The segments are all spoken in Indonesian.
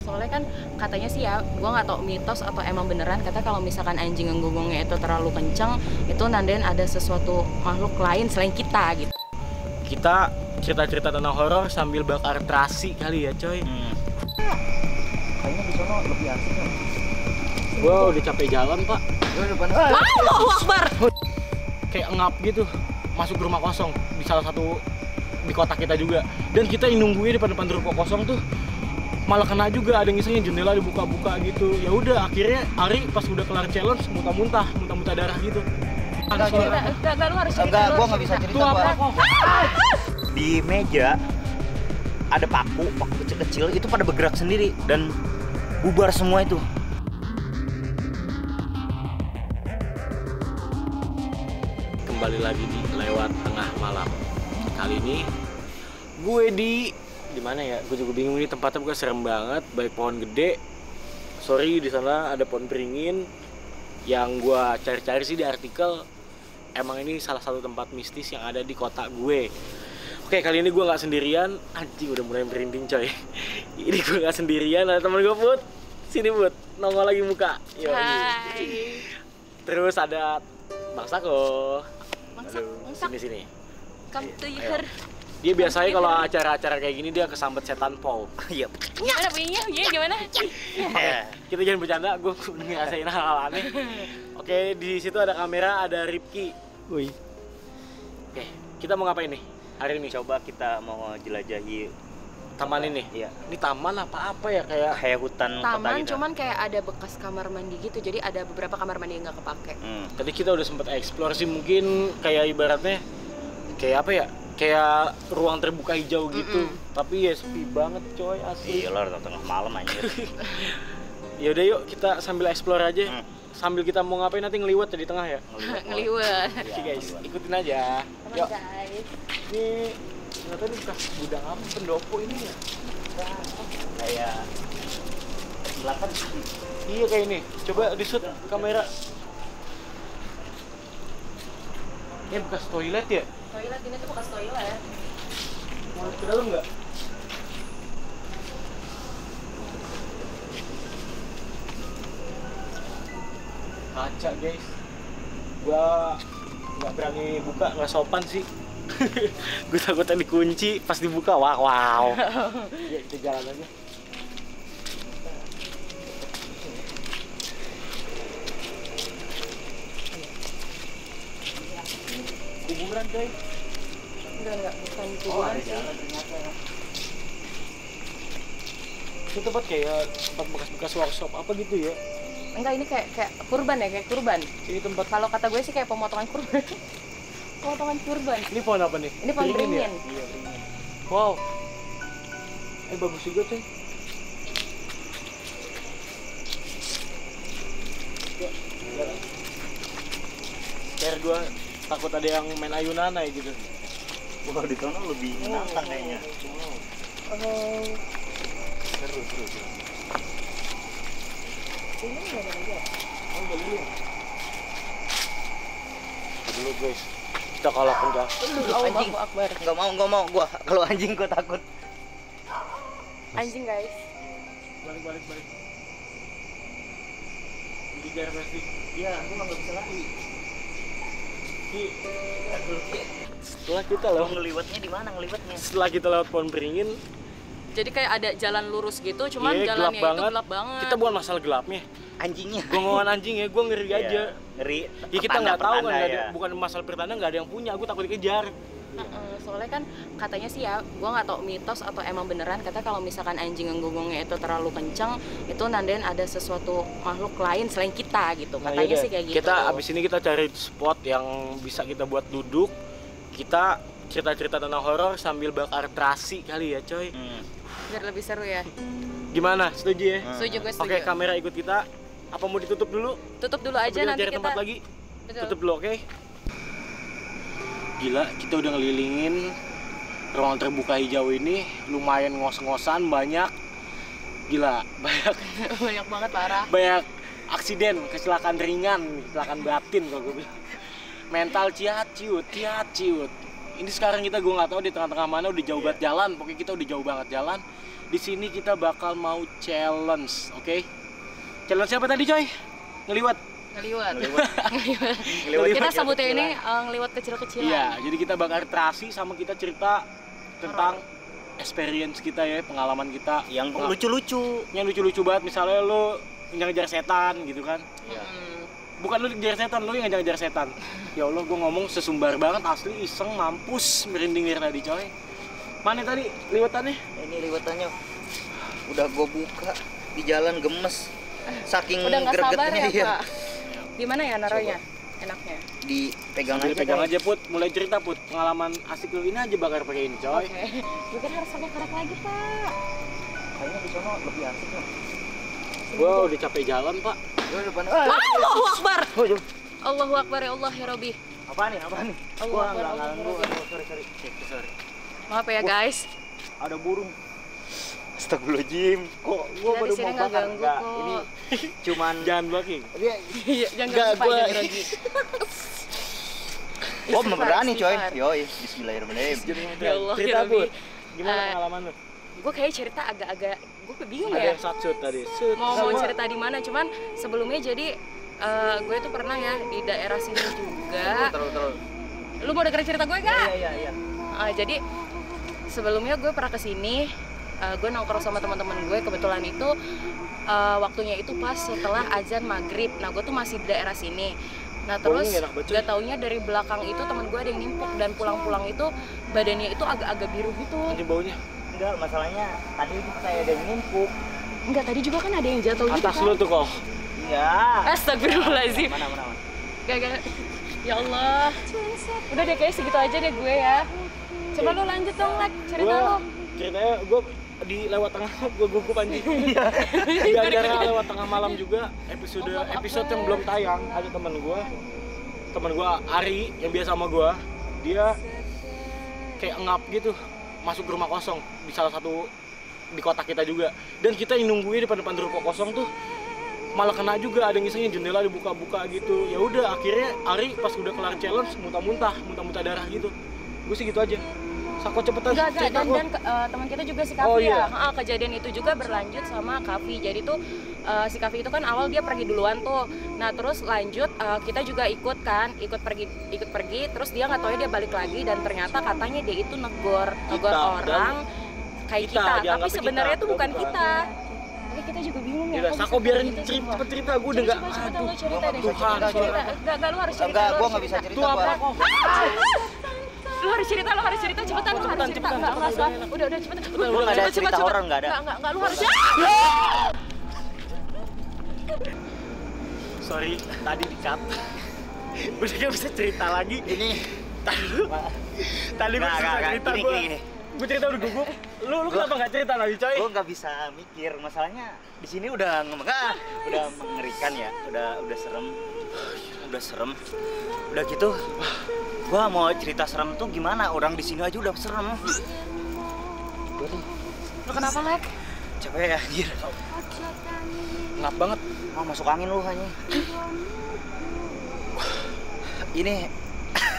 Soalnya kan katanya sih ya, gue nggak tahu mitos atau emang beneran, kata kalau misalkan anjing nggonggongnya itu terlalu kenceng, itu nandain ada sesuatu makhluk lain selain kita gitu. Kita cerita-cerita tentang horor sambil bakar terasi kali ya coy. Kayaknya di sono lebih asik kan. Gua udah capek jalan pak. Allahu Akbar. Kayak ngap gitu masuk ke rumah kosong di salah satu di kota kita juga. Dan kita yang nungguin di depan rumah kosong tuh malah kena juga, ada yang isengin jendela dibuka-buka gitu. Ya udah akhirnya Ari pas udah kelar challenge muntah-muntah darah gitu. Enggak, lu harus cerita. Enggak, lu gua harus nggak bisa cerita. Tuh apa kok? Di meja ada paku kecil-kecil itu pada bergerak sendiri dan bubar semua itu. Kembali lagi di Lewat Tengah Malam. Kali ini gue di mana ya? Gue juga bingung, ini tempatnya bukan serem banget, baik pohon gede. Sorry, di sana ada pohon beringin. Yang gue cari-cari sih di artikel, emang ini salah satu tempat mistis yang ada di kota gue. Oke, kali ini gue nggak sendirian. Anjing udah mulai merinding coy. Ini gue nggak sendirian, ada teman gue Put. Sini Put, nongol lagi muka. Yo, Hai. terus ada Bang Sako. Mangsak. Sini. Come to your. Dia biasanya kalau acara-acara kayak gini dia kesambet setan Paul. Iya. Gimana bunyinya? Gimana? Kita jangan bercanda, gue ngerasain hal-hal aneh. Oke, di situ ada kamera, ada Ripki. Wih. Oke, kita mau ngapain nih hari ini? Coba kita mau jelajahi Taman ini. Iya. Ini taman apa ya, kayak Hutan kota Taman gitu. cuman kayak ada bekas kamar mandi gitu, jadi ada beberapa kamar mandi yang nggak kepake. tadi kita udah sempet eksplor sih, mungkin kayak ibaratnya kayak apa ya? Kayak ruang terbuka hijau gitu. Tapi ya sepi banget coy, asli. Iya lah, tengah malam anjir. Ya udah yuk kita sambil explore aja. Sambil kita mau ngapain nanti ngeliwat di tengah ya. Ngeliwat. Oke guys, ikutin aja. Yuk. Guys. Ini ternyata ini bekas gudang apa, pendopo ini ya? Kayak belakang. Iya kayak ini. Coba di shoot kamera. Ini bekas toilet ya? Toilet ini tuh bekas toilet. Mau ke dalam nggak? Kaca guys. Gua nggak berani buka, nggak sopan sih. Gue takutnya dikunci, pas dibuka wow. Ya kita jalan aja. Kuburan coy. Enggak, bukan kuburan sih. Itu tempat kayak tempat bekas-bekas workshop apa gitu ya? Enggak, ini kayak kurban ya, kayak kurban. Ini tempat. Kalau kata gue sih kayak pemotongan kurban. Pemotongan kurban. Ini pohon apa nih? Ini pohon beringin. Ya? Iya, beringin. Wow. Bagus juga coy. Biar gua takut ada yang main ayunan aja gitu. Wah, di sana lebih menantang kayaknya. Seru. Ini enggak ada lagi ya? Oh, belum. Dulu guys. Kita kalau enggak. Anjing. Allahu Akbar. Enggak mau gua. Kalau anjing gua takut. Anjing guys. Balik. Dikejar plastik. Iya, gua enggak bisa lari. Setelah kita lewat, Ngeliwatnya di mana ngeliwatnya? setelah kita lewat pohon beringin, Jadi kayak ada jalan lurus gitu, cuman iya, jalannya gelap itu gelap banget. Kita bukan masalah gelapnya. Anjingnya. Gongongan anjing ya, gue ngeri Iya, aja. ngeri. Ya kita nggak tahu kan, Pertanda nggak ada, ya. bukan masalah pertanda, nggak ada yang punya. Gue takut dikejar. Soalnya kan katanya sih ya, gue nggak tahu mitos atau emang beneran, kata kalau misalkan anjing nggonggongnya itu terlalu kenceng, itu nandain ada sesuatu makhluk lain selain kita gitu. Nah, Katanya yaudah. sih kayak gitu. Kita abis ini kita cari spot yang bisa kita buat duduk. Kita cerita-cerita tentang horor sambil bakar terasi kali ya coy. Biar lebih seru ya. Gimana? Setuju ya? Setuju, gue setuju. Oke, kamera ikut kita. Apa mau ditutup dulu? Tutup dulu aja, Kita nanti cari kita tempat lagi. Betul. Tutup dulu, oke? Gila, kita udah ngelilingin ruang terbuka hijau ini, lumayan ngos-ngosan, banyak. Gila, Banyak banget, parah. banyak aksiden, kecelakaan ringan, kecelakaan batin kalau gue bilang. Mental ciut. Ini sekarang gue nggak tahu di tengah-tengah mana, udah jauh banget jalan, pokoknya kita udah jauh banget jalan. Di sini kita bakal mau challenge, oke? Challenge siapa tadi, coy? Ngeliwat. Ngeliwat. Ngeliwat Kita kecil-kecilan. sebutnya ini ngeliwat kecil-kecilan. Iya, jadi kita bakal terasi sama kita cerita tentang experience kita ya, pengalaman kita Yang lucu-lucu. yang lucu-lucu banget. Misalnya lo ngejar setan gitu kan. Hmm. Bukan lu ngejar setan, lu yang ngejar setan. Ya Allah, gue ngomong sesumbar banget, asli iseng mampus, merinding dari tadi, coy. Mana tadi liwetannya? Ini liwetannya udah gue buka di jalan gemes. Saking Udah nggak sabar gregetnya ya, dia. Pak? Gimana ya naruhnya? Enaknya? Dipegang Sambil aja. pegang Coy. aja, Put. Mulai cerita, Put. Pengalaman asik lu ini aja bakar pakai ini, coy. Oke. Mungkin harus sampai korek lagi, Pak. Kayaknya di sono lebih asik loh. Gua udah capek jalan, Pak. Gue depan. Allahu Akbar. Oh, jauh. Allahu Akbar ya Allah ya Rabbi. Apa nih? Apa nih? Allah Gua Akbar, enggak Allah ngalamin gua. Akbar. Sorry. Maaf ya guys. Ada burung. Astagfirullahaladzim. Kok gua Kita di baru sini mau nggak bakar? ganggu Enggak, kok. ini cuman Jangan blocking. dia Iya, jangan Nggak, grogi, Pak, gua- jangan grogi. Oh, Istighfar, berani coy. istighfar. Yoi, bismillahirrahmanirrahim. Ya Allah, Cerita, ya Rabbi. Put. Gimana Eh, pengalaman lu? Gue kayak cerita agak-agak, gue bingung Ada ya. yang satsut tadi. Sut. Mau Sama. cerita di mana, cuman sebelumnya jadi gue tuh pernah ya di daerah sini juga. Terus. Lu mau denger cerita gue nggak? Iya. Jadi sebelumnya gue pernah kesini, gue nongkrong sama teman-teman gue. Kebetulan itu waktunya itu pas setelah azan maghrib. Nah gue tuh masih di daerah sini. Nah terus Baunya enak banget, coy. gak taunya dari belakang itu teman gue ada yang nimpuk dan pulang-pulang itu badannya itu agak-agak biru gitu. Anjing baunya. Enggak, masalahnya tadi itu kayak ada yang nimpuk. Enggak, tadi juga kan ada yang jatuh gitu Atas kan. lu tuh kok. Iya. Astagfirullahaladzim. Mana. Gak. Ya Allah. Udah deh kayak segitu aja deh gue ya. Coba lu lanjut dong, Lek, cerita lu. Ceritanya gue di lewat tengah gue gugup anjing. Gara-gara lewat tengah malam juga episode yang belum tayang, ada teman gue Ari yang biasa sama gue, dia kayak ngap gitu masuk ke rumah kosong di salah satu di kota kita juga, dan kita yang nungguin di depan rumah kosong tuh malah kena juga, ada yang isengin jendela dibuka-buka gitu. Ya udah akhirnya Ari pas udah kelar challenge muntah darah gitu. Gue sih gitu aja. Sako cepetan Enggak, cerita dan, gua. dan teman kita juga si Kavi Oh, iya. ya. Kejadian itu juga berlanjut sama Kavi. Jadi tuh si Kavi itu kan awal dia pergi duluan tuh. Nah terus lanjut kita juga ikut pergi. Terus dia nggak tahu ya dia balik lagi dan ternyata katanya dia itu negor Kita, orang kayak kita, kita. Tapi dianggapnya sebenarnya kita, tuh bukan bukan. kita. Tapi kita juga bingung ya. Yaudah, kok Sako bisa biarin kayak gitu, cerita, sumpah. cepet cerita, gue udah nggak. Coba lu cerita Gua deh. nggak bisa cerita, cerita. coy. Enggak, lu harus cerita. Enggak, lu gua harus nggak bisa cerita, Tuh apa Bang. kok? Lu harus cerita cepetan, lu harus cerita. Enggak, udah cepetan. Gua nggak ada cerita horor, nggak ada. Enggak, lu harus Sorry, tadi di cut. Udah gak bisa cerita lagi. Ini Tadi gue Nggak, cerita nggak, gini. Gue cerita udah gugup. Lu kenapa nggak cerita lagi, coy? gua nggak bisa mikir, masalahnya di sini udah mengerikan ya, udah serem. Udah gitu, gua mau cerita serem tuh gimana? Orang di sini aja udah serem. Lu kenapa, Lek? Capek ya, anjir. Ngap banget. Mau masuk angin lu hanya. Ini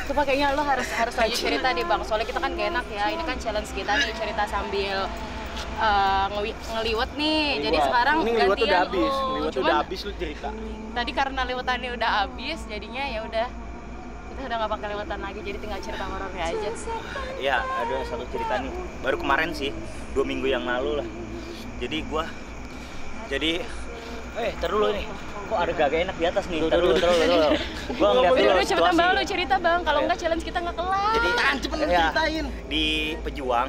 Coba kayaknya lu harus lanjut cerita deh, Bang. Soalnya kita kan gak enak ya. Ini kan challenge kita nih, cerita sambil ngeliwet nih. Jadi sekarang ini ngeliwet gantian udah habis. lu. Ngeliwet Cuman udah habis lu cerita. tadi karena lewetannya udah habis, jadinya ya udah kita udah gak bakal lewetan lagi. Jadi tinggal cerita horornya aja. ya ada satu cerita nih. Baru kemarin sih, 2 minggu yang lalu lah. Jadi tar dulu nih. Kok ada gagak enak di atas nih? Tar dulu. Gua ngeliat dulu Udah cepetan situasi. Bang, lu cerita Bang. Kalau Oh, iya. enggak challenge kita nggak kelar. Jadi cepet lu ya, ceritain. di Pejuang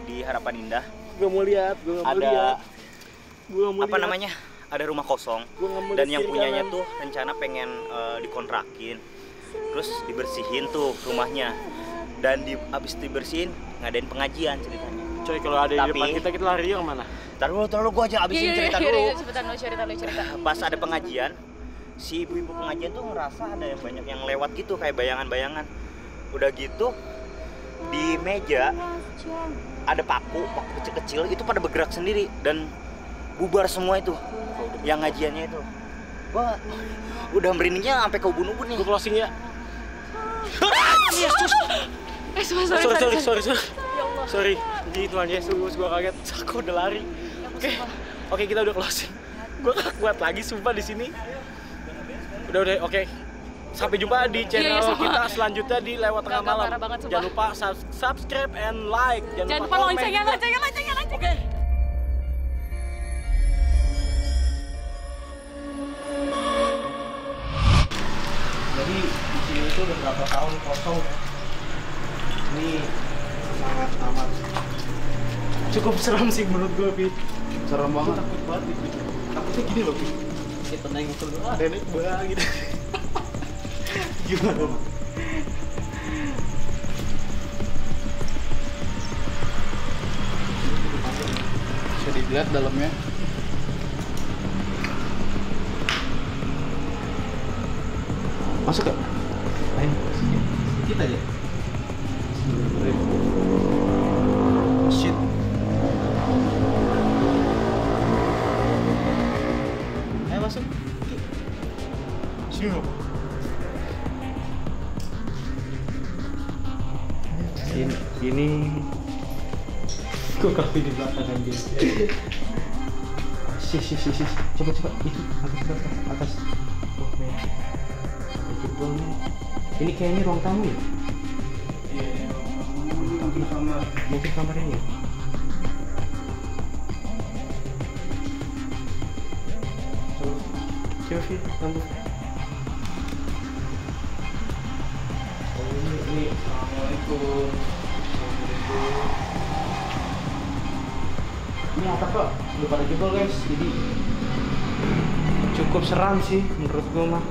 di Harapan Indah Gue mau lihat, gue nggak mau ada lihat. Gue nggak mau apa lihat. namanya? Ada rumah kosong Gua nggak mau dan lihat yang kiri punyanya kanan. tuh rencana pengen dikontrakin. Terus dibersihin tuh rumahnya. Dan abis dibersihin ngadain pengajian ceritanya. Coy, kalau ada di Tapi- depan kita lari yang mana? Tar dulu gua aja abisin cerita dulu. Cepetan lu cerita. Pas ada pengajian, si ibu-ibu pengajian tuh ngerasa ada yang banyak yang lewat gitu kayak bayangan-bayangan. Udah gitu di meja ada paku kecil-kecil itu pada bergerak sendiri dan bubar semua itu yang ngajiannya itu. Gua udah merindingnya sampai ke ubun-ubun nih. Gue closing ya. Sorry. Sorry. Ya Allah. Sorry, Jadi Tuhan Yesus, gue kaget. Aku udah lari. Oke, kita udah closing. Gue gak kuat lagi sumpah di sini. Udah, oke. Sampai jumpa di channel kita selanjutnya di Lewat Tengah Malam. Jangan lupa subscribe and like. Jangan lupa loncengnya. Oke. Jadi di sini itu udah berapa tahun kosong. Ini sangat amat cukup seram sih menurut gue, Pi. Serem banget. Takut banget, Pi. Takutnya gini loh, Pi. Kita nengok tuh, nenek bah gitu. Gimana, Bang? Bisa dilihat dalamnya. Masuk gak? Ayo, sedikit aja. Shit. Ayo masuk. Sini loh. Ini kok kafe di belakang anjir. Sih. Coba itu atas. Oh, men. Ini kayaknya ruang tamu ya? Iya, Mungkin kamar ini. Coba sih, lampu. Ini Assalamualaikum. Ini atap kok udah pada jebol guys, jadi cukup seram sih menurut gue mah.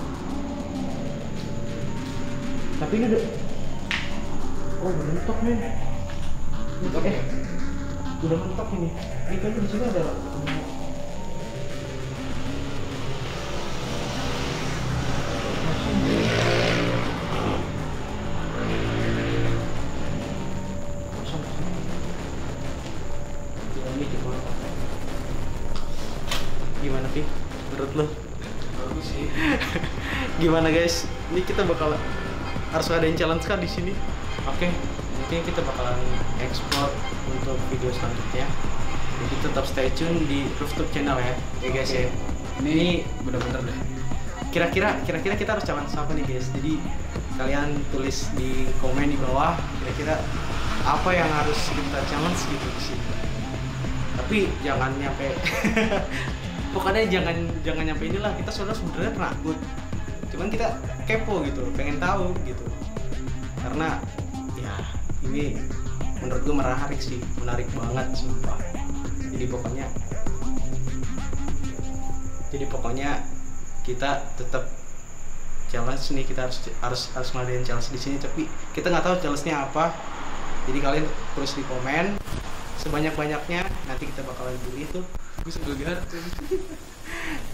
Tapi ini udah, oh udah mentok nih. Udah mentok ini. Ini kayaknya di sini ada. Gimana Pi? Menurut lo? Bagus sih. Gimana guys? Ini kita bakal harus ngadain challenge kan di sini. Oke, mungkin kita bakalan ekspor untuk video selanjutnya. Jadi tetap stay tune di Rooftop Channel ya, guys ya. Ini bener-bener deh. Kira-kira kita harus challenge apa nih guys? Jadi kalian tulis di komen di bawah kira-kira apa yang harus kita challenge gitu di sini. Tapi jangan nyampe pokoknya jangan nyampe inilah, kita sebenarnya penakut. Cuman kita kepo gitu, pengen tahu gitu. Karena ya ini menurut gue menarik banget sumpah. Jadi pokoknya kita tetap challenge nih, kita harus ngadain challenge di sini, tapi kita nggak tahu challenge-nya apa. Jadi kalian tulis di komen sebanyak-banyaknya, nanti kita bakalan pilih tuh. Gue sambil garuk tuh.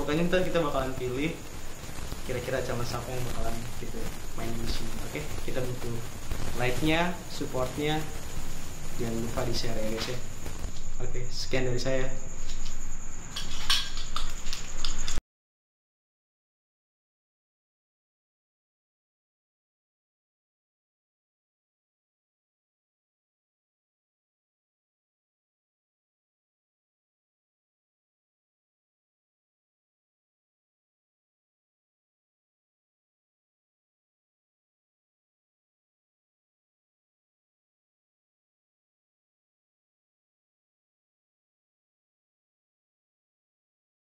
Pokoknya ntar kita bakalan pilih kira-kira challenge apa yang bakalan kita main di sini. Oke, kita butuh like-nya, support-nya, jangan lupa di share ya guys ya. Oke, sekian dari saya.